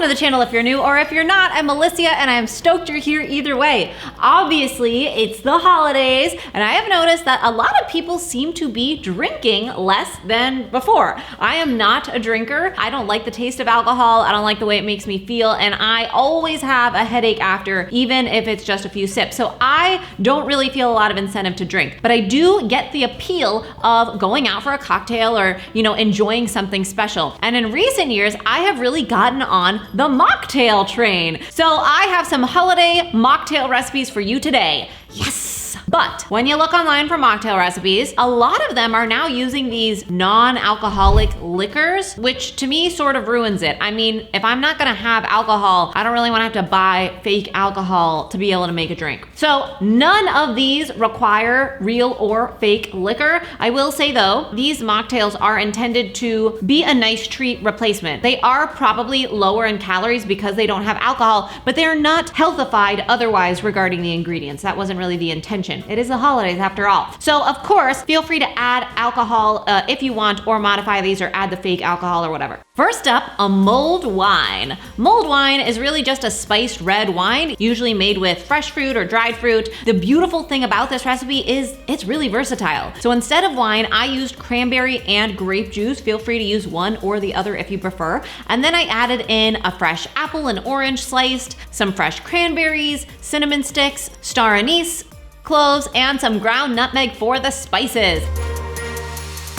to the channel if you're new, or if you're not, I'm Alicia and I'm stoked you're here either way. Obviously, it's the holidays and I have noticed that a lot of people seem to be drinking less than before. I am not a drinker. I don't like the taste of alcohol. I don't like the way it makes me feel, and I always have a headache after, even if it's just a few sips. So I don't really feel a lot of incentive to drink, but I do get the appeal of going out for a cocktail or, enjoying something special. And in recent years, I have really gotten on the mocktail train. So I have some holiday mocktail recipes for you today. Yes! But when you look online for mocktail recipes, a lot of them are now using these non-alcoholic liquors, which to me sort of ruins it. I mean, if I'm not gonna have alcohol, I don't really wanna have to buy fake alcohol to be able to make a drink. So none of these require real or fake liquor. I will say though, these mocktails are intended to be a nice treat replacement. They are probably lower in calories because they don't have alcohol, but they're not healthified otherwise regarding the ingredients. That wasn't really the intention. It is the holidays after all. So of course, feel free to add alcohol if you want, or modify these or add the fake alcohol or whatever. First up, a mulled wine. Mulled wine is really just a spiced red wine, usually made with fresh fruit or dried fruit. The beautiful thing about this recipe is it's really versatile. So instead of wine, I used cranberry and grape juice. Feel free to use one or the other if you prefer. And then I added in a fresh apple and orange sliced, some fresh cranberries, cinnamon sticks, star anise, cloves, and some ground nutmeg for the spices.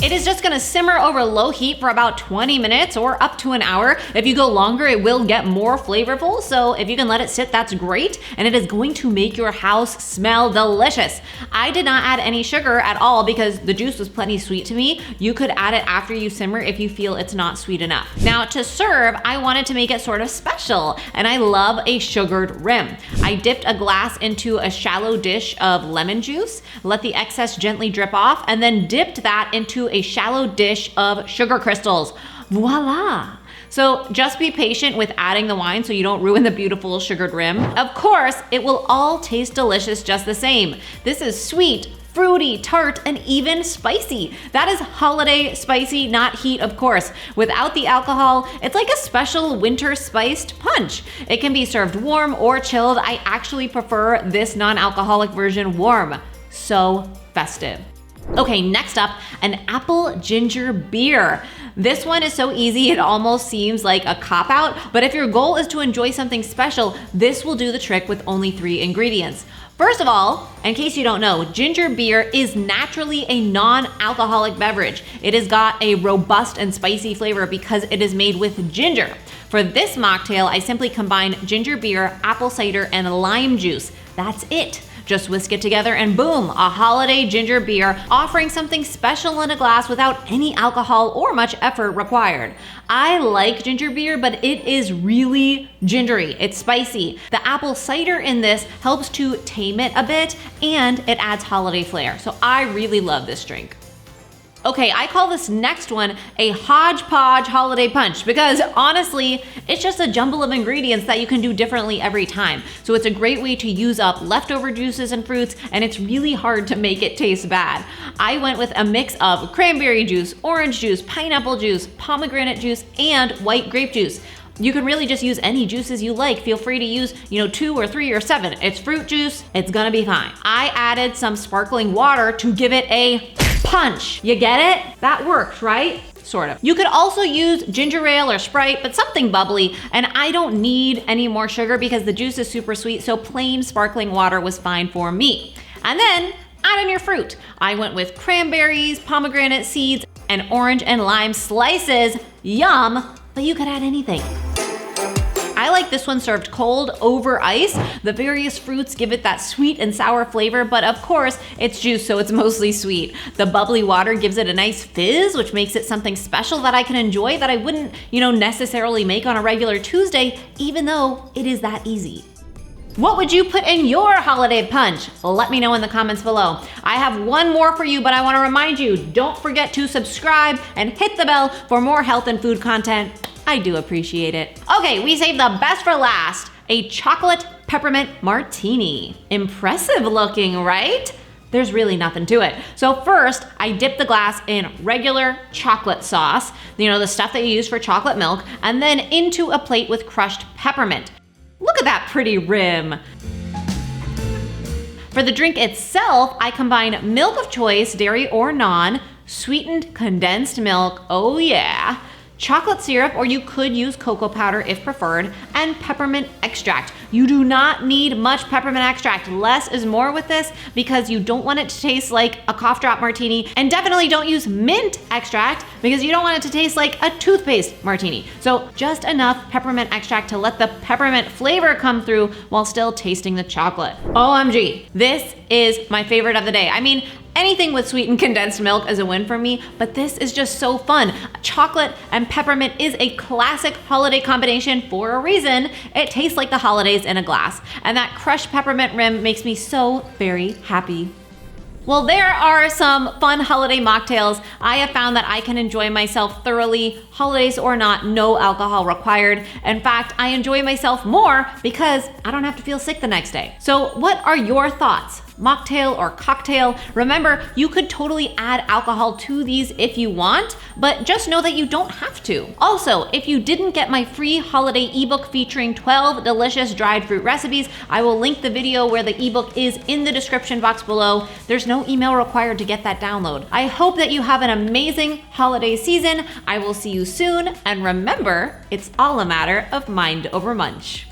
It is just gonna simmer over low heat for about 20 minutes or up to an hour. If you go longer, it will get more flavorful, so if you can let it sit, that's great, and it is going to make your house smell delicious. I did not add any sugar at all because the juice was plenty sweet to me. You could add it after you simmer if you feel it's not sweet enough. Now to serve, I wanted to make it sort of special, and I love a sugared rim. I dipped a glass into a shallow dish of lemon juice, let the excess gently drip off, and then dipped that into a shallow dish of sugar crystals. Voila! So just be patient with adding the wine so you don't ruin the beautiful sugared rim. Of course, it will all taste delicious just the same. This is sweet, fruity, tart, and even spicy. That is holiday spicy, not heat, of course. Without the alcohol, it's like a special winter spiced punch. It can be served warm or chilled. I actually prefer this non-alcoholic version warm. So festive. Okay, next up, an apple ginger beer. This one is so easy, it almost seems like a cop-out, but if your goal is to enjoy something special, this will do the trick with only 3 ingredients. First of all, in case you don't know, ginger beer is naturally a non-alcoholic beverage. It has got a robust and spicy flavor because it is made with ginger. For this mocktail, I simply combine ginger beer, apple cider, and lime juice. That's it. Just whisk it together and boom, a holiday ginger beer offering something special in a glass without any alcohol or much effort required. I like ginger beer, but it is really gingery. It's spicy. The apple cider in this helps to tame it a bit, and it adds holiday flair. So I really love this drink. Okay, I call this next one a hodgepodge holiday punch because honestly, it's just a jumble of ingredients that you can do differently every time. So it's a great way to use up leftover juices and fruits, and it's really hard to make it taste bad. I went with a mix of cranberry juice, orange juice, pineapple juice, pomegranate juice, and white grape juice. You can really just use any juices you like. Feel free to use, 2 or 3 or 7. It's fruit juice, it's gonna be fine. I added some sparkling water to give it a punch. You get it? That works, right? Sort of. You could also use ginger ale or Sprite, but something bubbly, and I don't need any more sugar because the juice is super sweet, so plain sparkling water was fine for me. And then add in your fruit. I went with cranberries, pomegranate seeds, and orange and lime slices. Yum, but you could add anything. I like this one served cold over ice. The various fruits give it that sweet and sour flavor, but of course it's juice, so it's mostly sweet. The bubbly water gives it a nice fizz, which makes it something special that I can enjoy that I wouldn't, necessarily make on a regular Tuesday, even though it is that easy. What would you put in your holiday punch? Let me know in the comments below. I have one more for you, but I want to remind you, don't forget to subscribe and hit the bell for more health and food content. I do appreciate it. Okay, we saved the best for last, a chocolate peppermint martini. Impressive looking, right? There's really nothing to it. So first, I dip the glass in regular chocolate sauce, the stuff that you use for chocolate milk, and then into a plate with crushed peppermint. Look at that pretty rim. For the drink itself, I combine milk of choice, dairy or non, sweetened condensed milk, oh yeah, chocolate syrup, or you could use cocoa powder if preferred, and peppermint extract. You do not need much peppermint extract. Less is more with this because you don't want it to taste like a cough drop martini, and definitely don't use mint extract because you don't want it to taste like a toothpaste martini. So just enough peppermint extract to let the peppermint flavor come through while still tasting the chocolate. OMG, this is my favorite of the day. I mean, anything with sweetened condensed milk is a win for me, but this is just so fun. Chocolate and peppermint is a classic holiday combination for a reason. It tastes like the holidays in a glass, and that crushed peppermint rim makes me so very happy. Well, there are some fun holiday mocktails. I have found that I can enjoy myself thoroughly, holidays or not, no alcohol required. In fact, I enjoy myself more because I don't have to feel sick the next day. So what are your thoughts? Mocktail or cocktail? Remember, you could totally add alcohol to these if you want, but just know that you don't have to. Also, if you didn't get my free holiday ebook featuring 12 delicious dried fruit recipes, I will link the video where the ebook is in the description box below. There's no email required to get that download. I hope that you have an amazing holiday season. I will see you soon, and remember, it's all a matter of mind over munch.